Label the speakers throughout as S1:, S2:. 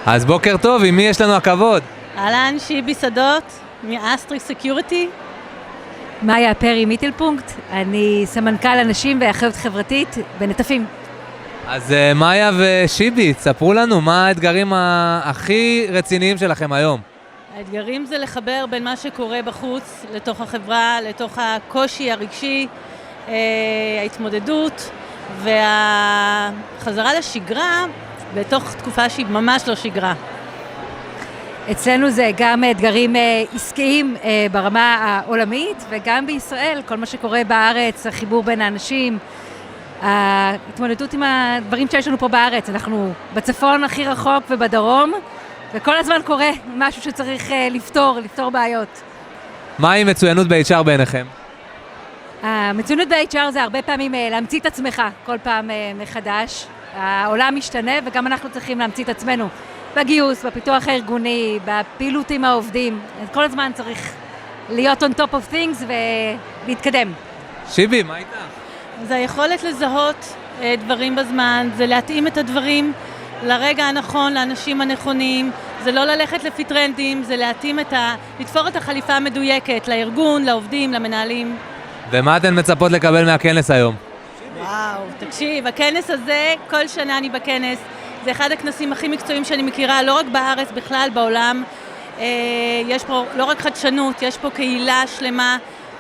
S1: אז בוקר טוב, עם מי יש לנו הכבוד?
S2: אהלן, שיבי שדות, מאסטריק סקיוריטי.
S3: מאיה פרי מיטלפונקט, אני סמנכ"ל אנשים ואחריות חברתית בנטפים.
S1: אז מאיה ושיבי, תספרו לנו מה האתגרים הכי רציניים שלכם היום.
S2: האתגרים זה לחבר בין מה שקורה בחוץ, לתוך החברה, לתוך הקושי הרגשי, ההתמודדות והחזרה לשגרה בתוך תקופה שהיא ממש לא שגרה.
S3: אצלנו זה גם אתגרים עסקיים ברמה העולמית וגם בישראל, כל מה שקורה בארץ, החיבור בין האנשים, ההתמודדות עם הדברים שיש לנו פה בארץ. אנחנו בצפון הכי רחוק ובדרום, וכל הזמן קורה משהו שצריך לפתור בעיות.
S1: מה היא מצוינות ב-HR בעיניכם?
S3: המצוינות ב-HR זה הרבה פעמים להמציא את עצמך כל פעם מחדש. העולם משתנה וגם אנחנו צריכים להמציא את עצמנו. בגיוס, בפיתוח הארגוני, בפעילות עם העובדים. כל הזמן צריך להיות on top of things ולהתקדם.
S1: שיבי, מה איתך?
S2: זה היכולת לזהות דברים בזמן, זה להתאים את הדברים לרגע הנכון, לאנשים הנכונים, זה לא ללכת לפי טרנדים, זה להתאים לתפור את החליפה המדויקת לארגון, לעובדים, למנהלים.
S1: ומה אתן מצפות לקבל מהכנס היום?
S2: וואו, תקשיב, הכנס הזה, כל שנה אני בכנס, זה אחד הכנסים הכי מקצועיים שאני מכירה, לא רק בארץ, בכלל בעולם. יש פה לא רק חדשנות, יש פה קהילה שלמה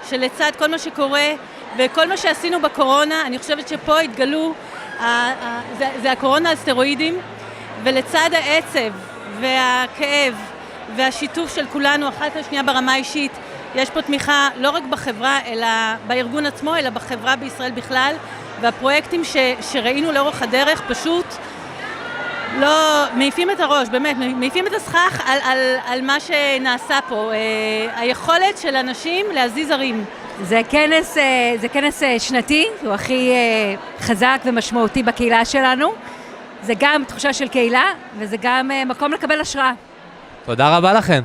S2: שלצד כל מה שקורה וכל מה שעשינו בקורונה, אני חושבת שפה התגלו, זה הקורונה על סטרואידים, ולצד העצב והכאב והשיתוף של כולנו אחת לשנייה ברמה האישית, יש פה תמיכה לא רק בחברה, אלא בארגון עצמו, אלא בחברה בישראל בכלל, והפרויקטים שראינו לאורך הדרך פשוט לא, מעיפים את הראש, באמת, מעיפים את הסכך על מה שנעשה פה. היכולת של אנשים להזיז הרים.
S3: זה כנס שנתי, הוא הכי חזק ומשמעותי בקהילה שלנו. זה גם תחושה של קהילה, וזה גם מקום לקבל השראה.
S1: תודה רבה לכם.